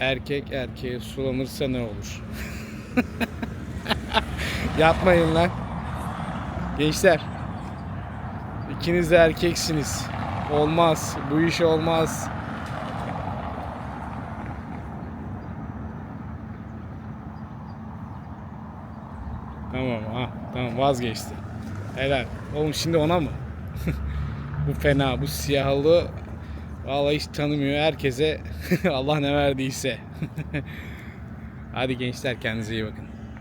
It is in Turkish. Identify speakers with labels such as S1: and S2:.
S1: Erkek erkeğe sulanırsa ne olur? Yapmayın lan. Gençler. İkiniz de erkeksiniz. Olmaz. Bu iş olmaz. Tamam ha. Tamam vazgeçti. Helal. Oğlum şimdi ona mı? Bu fena. Bu siyahlı vallahi hiç tanımıyor. Herkese Allah ne verdiyse. Hadi gençler kendinize iyi bakın.